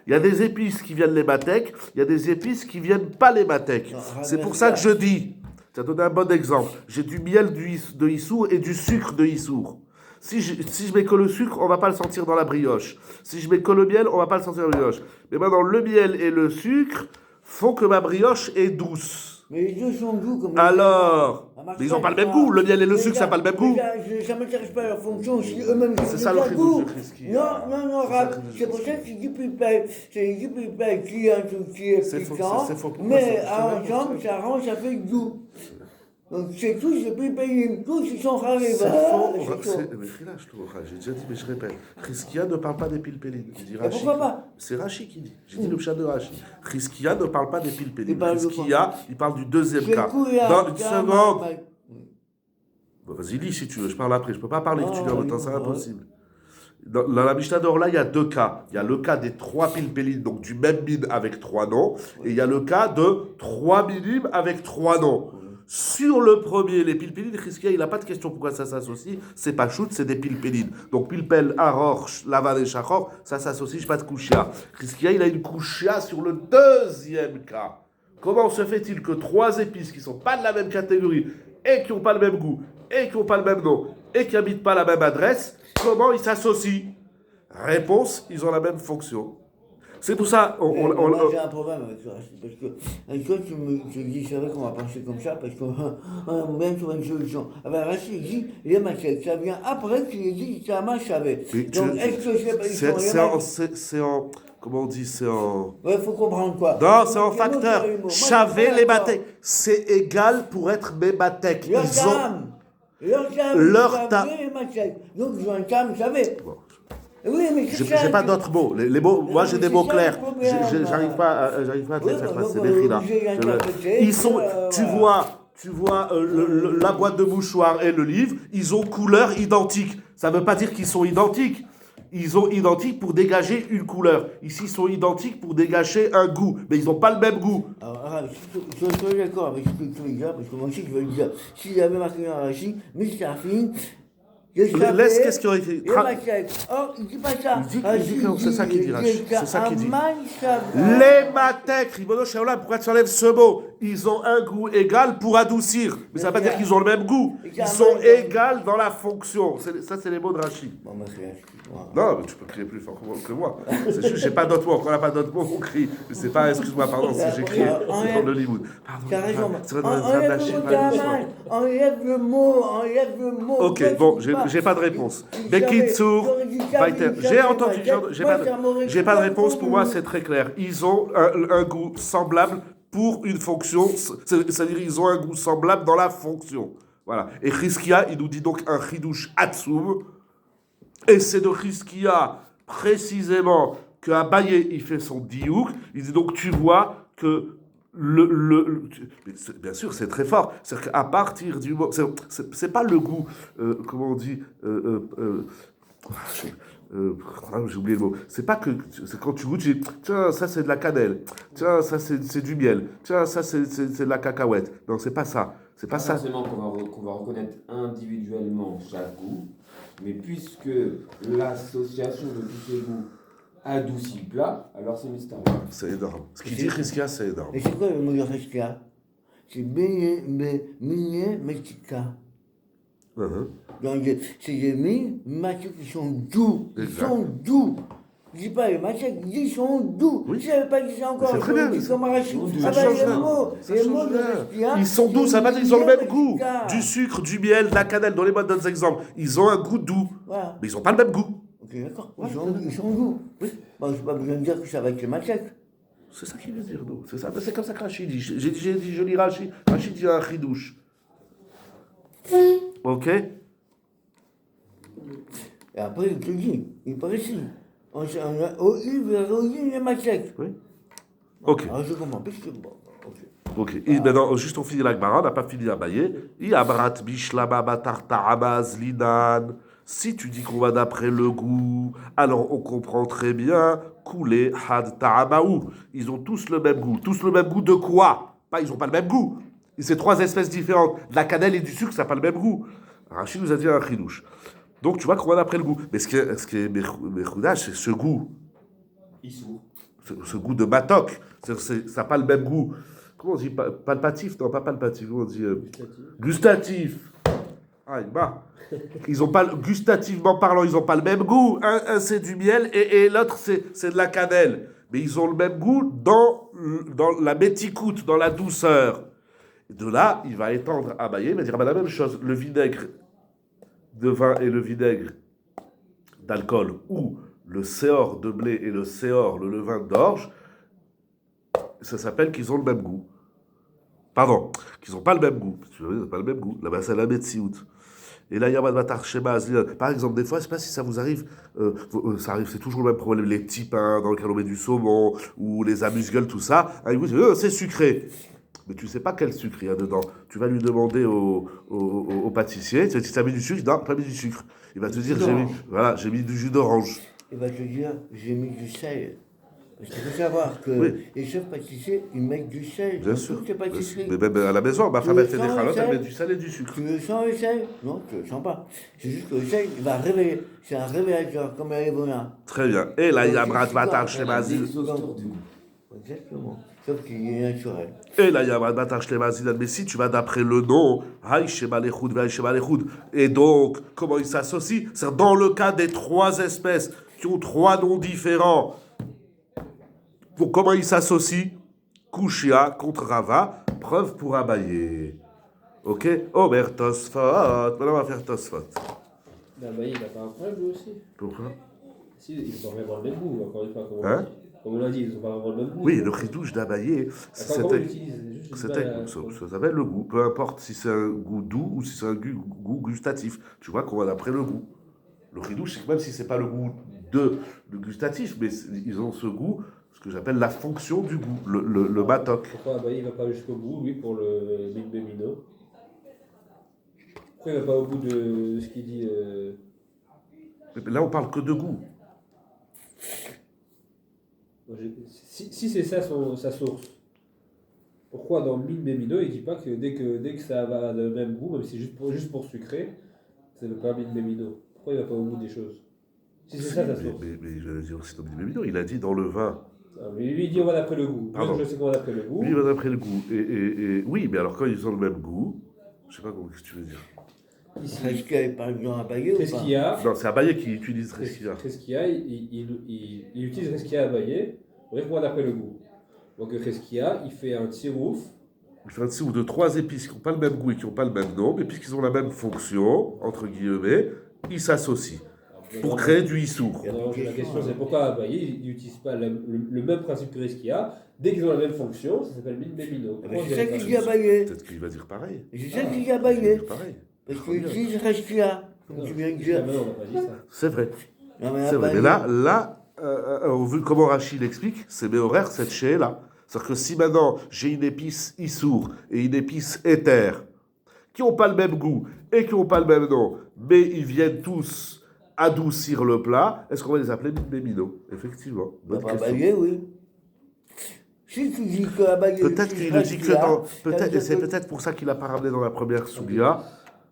Il y a des épices qui viennent les mathèques, il y a des épices qui viennent pas les mathèques. Non, C'est ramène pour ça ça. que je dis, tu as donné un bon exemple, j'ai du miel de Issour et du sucre de Issour. Si je mets que le sucre, on va pas le sentir dans la brioche. Si je mets que le miel, on va pas le sentir dans la brioche. Mais maintenant, le miel et le sucre font que ma brioche est douce. Mais les deux sont doux comme Alors, Ça marche mais ils n'ont pas le même ça. goût. Le miel et le Mais sucre, ça n'a pas le même goût. Ça ne m'intéresse pas leur fonction, si eux-mêmes C'est ils ça ont le pas cri goût. de Christ. Non, C'est ça Raph, le cri de c'est pour Christ. ça que c'est du pulpel. C'est du pulpel qui est un truc qui est C'est faux, piquant, c'est faux. Pourquoi mais ça- ensemble, ça rend, ça fait goût. Donc c'est tous les pulpels, tous ils sont rares. C'est Bah, faux. c'est chaud. Mais relâche toi, j'ai déjà dit, mais je répète. Chizkia ne parle pas des pilpélines. Il dit Et Rachi. pourquoi pas? C'est Rachi qui dit. J'ai dit le chat de Rachi. Chizkia ne parle pas des pilpélines. Il parle de quoi? Chizkia, il parle du deuxième C'est cas. couillard, Dans une gamin, seconde. mec. Bon, vas-y, lis si tu veux. Je parle après. Je peux pas parler que tu dis en même temps. C'est ouais. impossible. Dans la Mishnah d'Orla, il y a deux cas. Il y a le cas des trois pilpélines, donc du même mine avec trois noms. Et il y a le cas de trois minimes avec trois noms. Sur le premier, les pilpélines, Chizkia, il n'a pas de question pourquoi ça s'associe. C'est pas shoot, c'est des pilpélines. Donc pilpel, aror, lavan et shachor, ça s'associe, pas de kushia. Chizkia, il a une kushia sur le deuxième cas. Comment se fait-il que trois épices qui sont pas de la même catégorie et qui n'ont pas le même goût et qui n'ont pas le même nom et qui n'habitent pas la même adresse, comment ils s'associent? Réponse, ils ont la même fonction. C'est pour ça, Moi, j'ai un problème avec ça, parce que avec toi, tu dis, c'est vrai qu'on va penser comme ça, parce qu'on va bien trouver une solution. Ah ben, Rachid dit, les maquettes, ça vient après qu'il dit, ça m'a chavé. Mais Donc, est-ce que c'est en. Comment on dit? C'est en. Ouais, faut comprendre quoi. Non, c'est en Faut facteur. comprendre les mots. Moi, Chavé je suis les pas mathèques. C'est égal pour être mémathèques. Leur Ils ont. cam. Leur cam. Leur tam. Les maquettes. Donc, ils ont un cam chavé. Bon. Oui, mais c'est ça. J'ai pas d'autres mots. Les mots, moi j'ai des c'est mots ça, clairs. le problème. J'arrive pas à te les Oui, faire donc, passer. on Les est rilas. obligé d'interpréter, Ils sont. Tu voilà. vois la boîte de mouchoirs et le livre, ils ont couleur identique. Ça veut pas dire qu'ils sont identiques. Ils sont identiques pour dégager une couleur. Ici, ils sont identiques pour dégager un goût. Mais ils n'ont pas le même goût. Alors, je suis d'accord avec ce que tu veux dire, parce que moi aussi, je veux le dire. S'il y avait marqué dans Rashi, Mishkafim, Laisse, qu'est-ce qu'il aurait écrit? Or, il dit pas ça. Il dit que non, c'est ça qu'il dit, Rashi. C'est ça qu'il dit. Les Les matek, Ribono Shalom, pourquoi tu enlèves ce mot? Ils ont un goût égal pour adoucir. Mais ça ne veut pas dire qu'ils ont le même goût. Ils sont égaux dans la fonction. Ça, c'est les mots de Rashi. Bon, bah, c'est Rashi. Non, mais tu peux crier plus fort que moi. C'est juste, j'ai pas d'autres mots. Quand on n'a pas d'autres mots, on crie. Mais c'est pas, excuse-moi, pardon, si j'ai crié dans le Limoud. Pardon. T'as raison. C'est vrai, dans les Lachim, Enlève le mot. Ok, bon, j'ai pas de réponse. Bekitsour, Vaiter. J'ai entendu, j'ai pas de réponse. Pour moi, c'est très clair. Ils ont un goût semblable pour une fonction. C'est-à-dire, ils ont un goût semblable dans la fonction. Voilà. Et Chizkia, il nous dit donc un chidouche atsum. Et c'est de Chizkia, précisément, que Abaye, il fait son diouk. Il dit donc, tu vois que bien sûr, c'est très fort. C'est-à-dire qu'à partir du moment... C'est pas le goût, comment on dit... j'ai oublié le mot. C'est pas que... C'est quand tu goûtes, tu dis, tiens, ça c'est de la cannelle. Tiens, ça c'est du miel. Tiens, ça c'est de la cacahuète. Non, c'est pas ça. C'est pas ça. Forcément qu'on va reconnaître individuellement chaque goût, mais puisque l'association de tous ces goûts adoucit le plat, alors c'est mystérieux. C'est énorme. Ce qu'il dit Chizkia, c'est énorme. Et c'est quoi le mot de Chizkia? C'est Minye Metika. Donc, c'est des matières qui sont doux. Ils sont doux. Je dis pas les matières, ils sont doux. Oui. Je ne savais pas dire ça encore. C'est très bien. Comme Arachide. Ça change rien. Ils sont doux, ça veut pas dire qu'ils ont le même goût. Du sucre, du miel, de la cannelle, dans les modes d'autres exemples. Ils ont un goût doux. Voilà. Mais ils n'ont pas le même goût. Ok, d'accord. Ils sont doux. Oui. Bon, je n'ai pas besoin de dire que ça va être les matières. C'est ça qu'il veut dire, nous. C'est comme ça que Rachid dit. J'ai dit, je lis Rachid. Rachid dit un chidouche. Ok? Et après, il te dit, il précise. On a OU, les matières. Oui. Ok. Alors, je comprends. Parce que, bon, ok. Ok. Et maintenant, juste on finit la Gemara, on n'a pas fini à bailler. Abrat bishlama batar ta'amaz linan. Si tu dis qu'on va d'après le goût, alors on comprend très bien. Koulé had ta'amaou. Ils ont tous le même goût. Tous le même goût de quoi? Pas, ils n'ont pas le même goût. Et c'est trois espèces différentes. De la cannelle et du sucre, ça n'a pas le même goût. Rachid nous a dit un chidouche. Donc tu vois qu'on va d'après le goût. Mais ce qui est Mechoudash, c'est ce goût. Ce goût de matok. Ça n'a pas le même goût. Comment on dit? Palpatif? Non, pas palpatif. Comment on dit? Gustatif. Ah, bah. Ils ont pas, gustativement parlant, ils n'ont pas le même goût. Un c'est du miel et l'autre c'est de la cannelle. Mais ils ont le même goût dans la méticoute, dans la douceur. De là, il va étendre à Abaye, il va dire la même chose. Le vinaigre de vin et le vinaigre d'alcool, ou le séor de blé et le séor, le levain d'orge, ça s'appelle qu'ils ont le même goût. Pardon, qu'ils n'ont pas le même goût. Ils n'ont pas le même goût. Là-bas, c'est la médecine. Et là, il y a Batar Shema. Par exemple, des fois, je ne sais pas si ça vous arrive, ça arrive, c'est toujours le même problème. Les petits pains dans lesquels on met du saumon, ou les amuse-gueules, tout ça. Ah, vous dites, c'est sucré. Mais tu ne sais pas quel sucre il y a dedans. Tu vas lui demander au pâtissier, tu as mis du sucre? Non, pas mis du sucre. Il va te dire, j'ai mis du jus d'orange. Il va te dire, j'ai mis du sel. Parce qu'il faut savoir que les chefs pâtissiers, ils mettent du sel. Bien sûr. Toutes les pâtisseries. Mais même à la maison, ma femme, elle fait des chalotes, elle met du sel et du sucre. Tu le sens le sel? Non, tu le sens pas. C'est juste que le sel, il va réveiller. C'est un révélateur, comme elle est bonne. Très bien. Et là, il y a Brat Batar Shlemazil. Exactement. Sauf qu'il est naturel. Et là, il y a Brat Batar Shlemazil. Mais si tu vas d'après le nom, Haï Shema Lechoud, Haï Shema Lechoud. Et donc, comment ils s'associent? C'est dans le cas des trois espèces qui ont trois noms différents. Pour comment ils s'associent? Kushia contre Rava, preuve pour Abaye. Ok? Omer Tosfot. Maintenant, on va faire Tosfot. Mais Abaye, il n'a pas un problème, lui aussi. Pourquoi? Si, ils sont pas vraiment le même goût, encore une fois. Comme on l'a dit, ils sont pas vraiment le même goût. Oui, le chidouche d'Abaye, c'était. Ça s'appelle le goût. Peu importe si c'est un goût doux ou si c'est un goût gustatif. Tu vois qu'on va d'après le goût. Le chidouche, c'est que même si c'est pas le goût le gustatif, mais ils ont ce goût. Ce que j'appelle la fonction du goût, le matok. Pourquoi Abaye ne va pas jusqu'au bout, lui, pour le Minbemino? Pourquoi il ne va pas au bout de ce qu'il dit Là, on parle que de goût. Si c'est ça sa source, pourquoi dans Min Bemino, il ne dit pas que dès que ça va de même goût, même si c'est juste pour sucrer, c'est pas Min Bemino? Pourquoi il ne va pas au bout des choses? Si c'est ça sa source. Mais je vais dire aussi dans Bimino, il a dit dans le vin. Mais lui, il dit on va d'après le goût. Pardon. Moi, je sais qu'on va d'après le goût. Lui, il va d'après le goût. Et oui, mais alors quand ils ont le même goût, je sais pas qu'est-ce que tu veux dire. Ici, Reskia est par exemple Abaye ou pas? Reskia, Non, c'est Abaye qui utilise Reskia. Reskia, il utilise Reskia Abaye, bref, moi d'après le goût. Donc Reskia, il fait un tirouf. Il fait un dessous de 3 épices qui n'ont pas le même goût et qui n'ont pas le même nom, mais puisqu'ils ont la même fonction, entre guillemets, ils s'associent pour créer du issour. Alors, la question c'est pourquoi Abaye, il n'utilise pas le même principe que Reskia. Dès qu'ils ont la même fonction, ça s'appelle Min Bemino. C'est ça qu'il dit Abaye. Peut-être qu'il va dire pareil. C'est ça qu'il dit Il va Abaye. dire pareil. Parce qu'il utilise Reskia, comme tu viens de dire. On n'a pas dit ça. C'est vrai. Non, mais C'est vrai. Mais Abaye- là, vu comment Rachid l'explique, c'est mes horaires, cette chez-là. C'est-à-dire que si maintenant j'ai une épice issour et une épice éther qui n'ont pas le même goût et qui n'ont pas le même nom, mais ils viennent tous adoucir le plat, est-ce qu'on va les appeler Bemino? Effectivement. Bonne question. Abaye, oui. Si tu dis que Abaye Peut-être utilise qu'il ne dit que Reskia, dans. ça veut Peut-être, et dire c'est que- peut-être pour ça qu'il n'a pas ramené dans la première Soulia.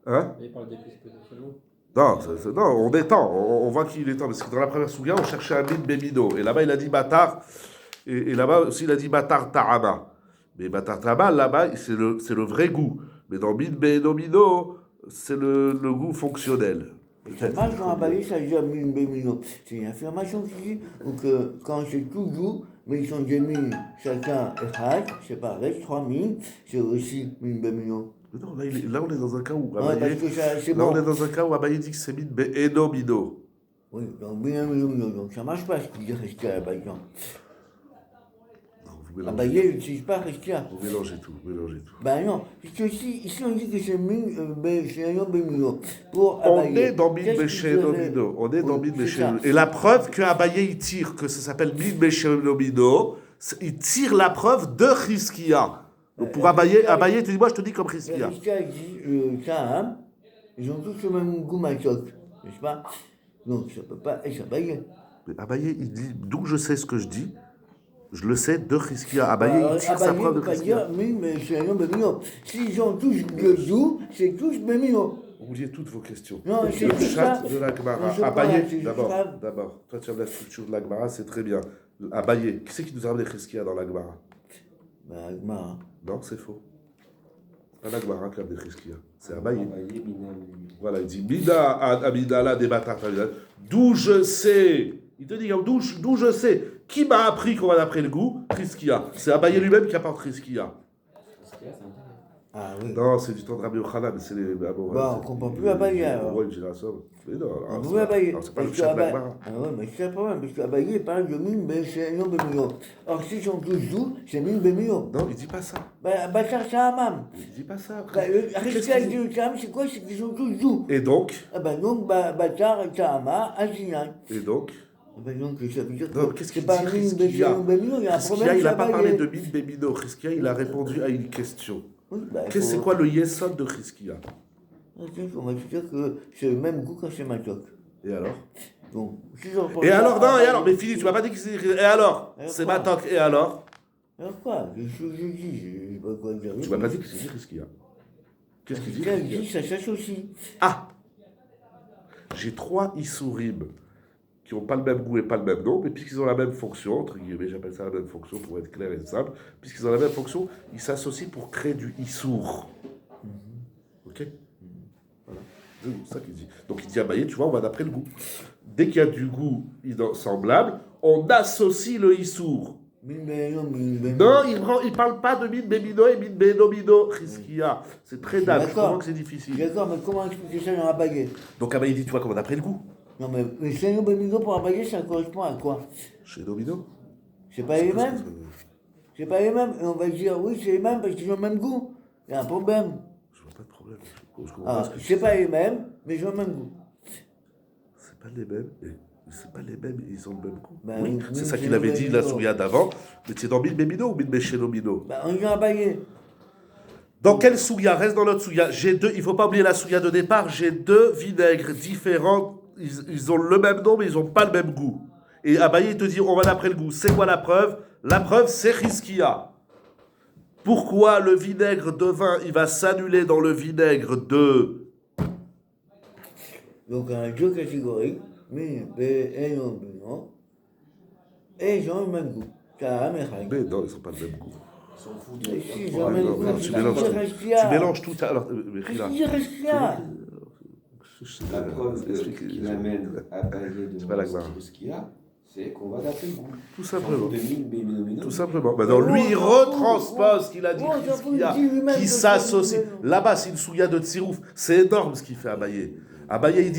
Hein? Il parle d'épices peut-être seulement. Non, non, on étend. On voit qu'il étend. Parce que dans la première Soulia, on cherchait un min Bemino. Et là-bas, il a dit Batar. Et là-bas aussi, il a dit Batar Ta'ama. Mais Batar Ta'ama, là-bas, c'est le vrai goût. Mais dans min Benomino, c'est le goût fonctionnel. Ça marche dans Abaye, ça dit Min Bemino. C'est une affirmation qui dit donc, quand c'est tout doux, mais ils sont des mines, chacun est hâte, c'est pareil, 3 mines, c'est aussi Min Bemino. Mais non, là, on est dans un cas où Ouais, parce Abaye. que ça, c'est Là, bon. on est dans un cas où Abaye dit que c'est min Benomino. Oui, donc Bemino, donc ça marche pas ce qu'il dit Reskia à Abaye. Non, vous mélangez. Abaye, il n'utilise pas Reskia. Vous mélangez tout. Ben non, parce que ici on dit que c'est Min Bemino. Pour On Abaye. est dans Min Qu'est-ce qu'il Benomino. On est dans Oui, Min c'est ça. Benomino. Et la preuve que Abaye il tire, que ça s'appelle Min Benomino, il tire la preuve de Riskia. Donc pour Abaye, il te dit, moi je te dis comme Riskia. Reskia dit ça, hein, ils ont tous le même goût machoc, n'est-ce pas? Donc ça peut pas être Abaye. Mais Abaye, il dit, d'où je sais ce que je dis, je le sais de Riskia. Abaye, il tire sa Abaye preuve ne de peut pas dire Riskia. mais c'est un Bemino. S'ils ont tous le goût, c'est tous Bemino. Oubliez toutes vos questions. Non, c'est Le tout chat ça. de la Gemara. Non, je Abaye, parle, c'est d'abord. juste Toi, tu as la structure de la Gemara, c'est très bien. Abaye, qui c'est qui nous a ramené Riskia dans la Gemara? Ben, Agmara. Non, c'est faux. C'est pas la Gemara qui a ramené Riskia. C'est Abaye. Abaye, Minam. Voilà, il dit Mida Amidala des bâtards. D'où je sais. Il te dit d'où je sais. Qui m'a appris qu'on va d'après le goût? Riskia. C'est Abaye lui-même qui apporte Riskia. C'est intéressant. Ah oui. Non, c'est du temps de Rabbi Yochanan, mais c'est les. Ah bon, Bon, on comprend plus Abaye, alors. On voit une génération. Mais non, On alors, peut Abaye. alors, c'est pas le Parce que chat de la Abaye. Gemara. Ah ouais, mais c'est un problème, parce qu'Abaye il parle de Min Bemino. Or, s'ils sont tous doux, c'est Min Bemino. Non, il dit pas ça. Ben, Bachar Sahamam. Il dit pas ça. Ben, Qu'est-ce Reskia qu'il dit dit Sahamam, c'est quoi? C'est qu'ils sont tous doux. Et donc, Ah ben donc, Bachar Sahama, Azinan. et donc, Ben donc, ça veut dire non, que qu'est-ce c'est qu'il pas dit Min Riskia? Bemino, il y a un Riskia, problème. il n'a c'est pas Abaye. parlé de Min Bemino. Riskia, il a répondu à une question. Oui, ben, Qu'est-ce c'est quoi le yesod de Riskia? On va te dire que c'est le même goût quand c'est machoc. Et alors? Donc, si j'en prends Et ça, alors, non, et Abaye- alors, mais Philippe, tu m'as pas dit que c'est. Et alors? Alors C'est quoi? Matok, et alors? Alors quoi? Je dis, je sais pas quoi dire. Tu m'as pas dit que c'est Riskia. Qu'est-ce qu'il dit? Quelqu'un Riskia dit, ça s'associe. Ah! J'ai 3 Issourim qui n'ont pas le même goût et pas le même nom, mais puisqu'ils ont la même fonction, entre guillemets, j'appelle ça la même fonction pour être clair et simple, puisqu'ils ont la même fonction, ils s'associent pour créer du Issour. Ok? Voilà. C'est ça qu'il dit. Donc il dit Abaye, tu vois, on va d'après le goût. Dès qu'il y a du goût semblable, on associe le Issour. Min Bemino. Non, il parle pas de Min Bemino et Min Benomino, Riskia. C'est très dame, je D'accord. comprends que c'est Je suis difficile. d'accord, mais comment expliquer ça dans Abaye? Donc Abaye dit, tu vois, comment d'après le goût. Non, mais Seigneur Bemino pour Abaye, ça correspond à quoi? Chez Domino. C'est pas les mêmes? C'est pas les mêmes. Et on va dire, oui, c'est les mêmes parce qu'ils ont le même goût. Il y a un problème. Je vois pas de problème. Je comprends Ah, pas ce que tu c'est dis. pas les mêmes, mais ils ont le même goût. C'est pas les mêmes. C'est pas les mêmes, ils ont le même goût. Ben, oui, oui, c'est oui, ça c'est qu'il le avait même dit la goût. souria d'avant. Mais c'est dans Min Bemino ou Min Bechenomino? Bah, on vient Abaye. Dans quelle souria? Reste dans notre souria. J'ai deux, il faut pas oublier la souria de départ. J'ai 2 vinaigres différents. Ils ont le même nom, mais ils n'ont pas le même goût. Et Abaye te dit, on va d'après le goût. C'est quoi la preuve? La preuve, c'est Chizkiya. Pourquoi le vinaigre de vin, il va s'annuler dans le vinaigre de... Donc, il y a deux catégories, mais et non, et ils ont le même goût. Mais non, ils n'ont pas le même goût. Ils s'en foutent Et si, de. ils ont le même goût. Tu mélanges tout. Alors, Mechila. La preuve qui m'amène à bailler de C'est pas la gloire. ce qu'il y a, c'est qu'on va d'après le goût. Tout simplement. De mine, béminomino. Tout simplement. Maintenant, lui, il retranspose ce qu'il a dit, qui s'associe. Là-bas, c'est une souilla de tsirouf. C'est énorme ce qu'il fait Abaye. Abaye,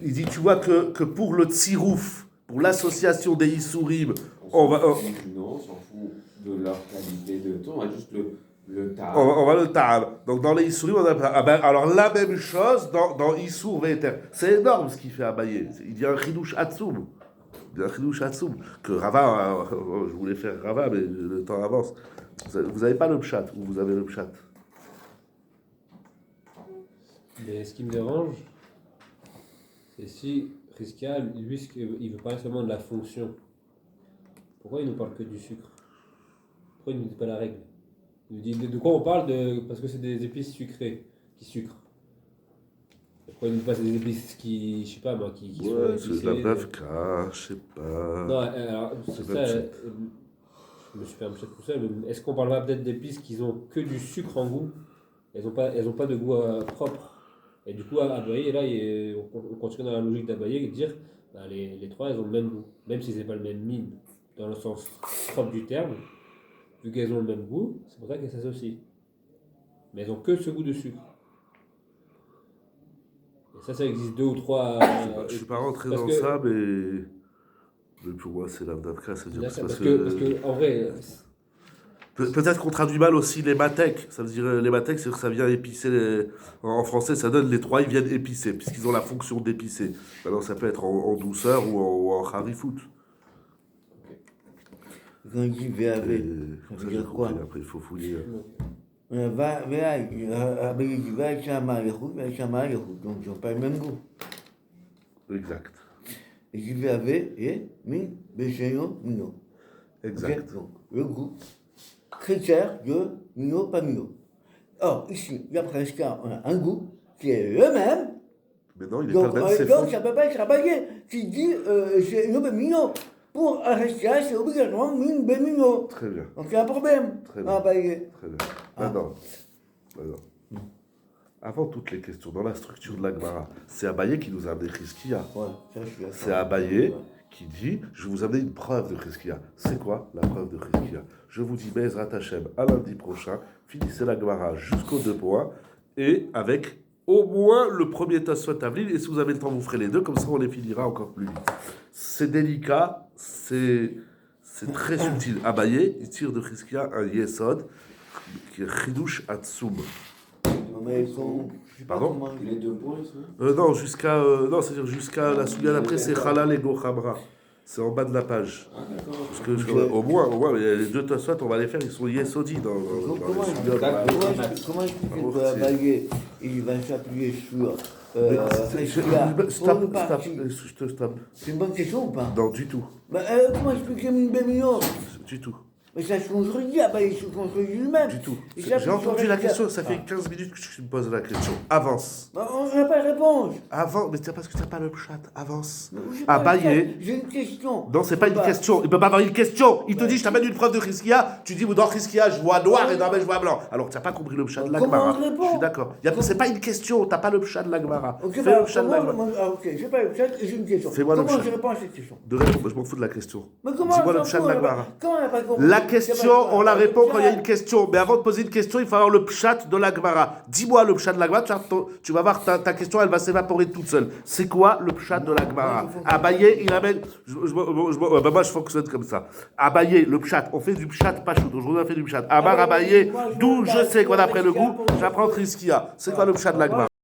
il dit, tu vois que pour le tsirouf, pour l'association des Issourim, on va... Non, on s'en fout de leur qualité de ton, on va juste le tar. On va le ta'ab. Donc dans les Issourim, on a... alors la même chose dans Issour Veter. C'est énorme ce qu'il fait Abaye. Il dit un chidouche atsoum. Que Rava, je voulais faire Rava, mais le temps avance. Vous n'avez pas le pshat, ou vous avez le pshat? Mais ce qui me dérange, c'est si Chizkiya, lui, il veut parler seulement de la fonction. Pourquoi il ne parle que du sucre? Pourquoi il ne dit pas la règle? Il nous dit de quoi on parle parce que c'est des épices sucrées qui sucrent. Pourquoi il ne dit pas c'est des épices qui, je sais pas moi, qui Ouais, sont c'est de la épicées, bavka, je sais pas. Non, alors, c'est C'est ça. pas Je me suis fait un peu tout seul, mais est-ce qu'on parlera peut-être d'épices qui ont que du sucre en goût? Elles ont pas de goût propre. Et du coup, Abaye, là, on continue dans la logique d'Abaye et de dire bah, les trois, elles ont le même goût. Même si c'est pas le même mine, dans le sens propre du terme, vu qu'elles ont le même goût, c'est pour ça qu'elles s'associent. Mais elles ont que ce goût de sucre. Et ça existe deux ou trois. Je suis pas rentré parce dans que- ça, mais pour moi, c'est l'avdavka, c'est-à-dire D'accord, parce parce que, en vrai, Peut-être qu'on traduit mal aussi les matek. Ça veut dire les matek, c'est que ça vient épicer. En français, ça donne les trois, ils viennent épicer, puisqu'ils ont la fonction d'épicer. Maintenant, ça peut être en douceur ou en harifout. Quand il dit VAV, Et ça ça, veut j'ai dire quoi? compris. Après, il faut fouiller. Abaye dit va Shama Yehoud, donc ils n'ont pas le même goût. Exact. Et il dit VAV et Min, Béchéno, Mino. Exact. Ok, donc, le goût, critère de Mino, pas Mino. Or, ici, d'après ce cas, on a un goût qui est le même. Mais non, il n'est Donc, pas le même, c'est donc faux. ça ne peut pas être Abaye qui dit c'est Mino, Mino. Pour Arestia, c'est obligatoirement Min, Mino. Très bien. Donc il y a un problème. Très bien. Abaye. Très bien. Maintenant. Avant toutes les questions, dans la structure de la Gemara, c'est Abaye qui nous a amené Chizkiya. Ouais, ça, je suis d'accord. C'est Abaye qui dit, je vais vous amener une preuve de Chizkiya. C'est quoi la preuve de Chizkiya? Je vous dis, Bezrat Hashem, à lundi prochain, finissez la Gemara jusqu'aux 2 points, et avec au moins le premier Tosfot Avlil, et si vous avez le temps, vous ferez les deux, comme ça on les finira encore plus vite. C'est délicat, c'est très subtil. Abaye, il tire de Chizkiya un Yesod, qui est Chidush Atsoum. Non, mais ils sont. Je sais pas Pardon comment Les 2 points, ça Non, c'est-à-dire jusqu'à la soulière d'après, c'est Halal et Gochamra. C'est en bas de la page. Ah, d'accord. Parce que au moins, les deux Tosfot, on va les faire, ils sont Yesodi dans Comment les soulières. comment expliquer que Abaye, il va s'appuyer sur Stop, stop. C'est une bonne question ou pas? Non, du tout. Comment expliquer Min, Mino? Du tout. Mais ça se contredit, Abaye se contredit lui-même. Du tout. Et J'ai ça, entendu la question, ça fait Ah. 15 minutes que je me pose la question. Avance. On n'a pas de réponse. Avance, mais c'est parce que tu n'as pas le chat. Avance. Mais j'ai pas Abaye. le chat. J'ai une question. Non, c'est pas une question. Il peut pas avoir une question. Il te dit, je t'amène une preuve de Chizkiya. Tu dis, dans Chizkiya, je vois noir et dans je vois blanc. Alors, tu n'as pas compris le pshat de la Comment Gemara. on répond? Je suis d'accord. C'est pas une question. Tu n'as pas le pshat de la Gemara. Ok, Fais bah, le pshat de la comment, Gemara. ok, j'ai pas le chat et j'ai une question. Fais-moi le Comment chat. je réponds à cette question? De répondre, je m'en fous de la question. Mais comment Dis-moi on le s'en pshat de fout, la on a pas- Gemara. Comment on n'a pas compris? La question, on la répond quand il y a une question. Mais avant de poser une question, il faut avoir le pshat de la Gemara. Dis-moi le pshat de la Gemara, tu vas voir ta question, elle va s'évaporer toute seule. C'est quoi le pshat de la Gemara? Abaye, il amène. Moi, je fonctionne comme ça. Abaye, le pshat, on fait du pshat pachout. Aujourd'hui, on fait du pshat. Amar Abaye, d'où je sais qu'on a pris le goût, j'apprends Chizkiya. C'est quoi le pshat de la Gemara?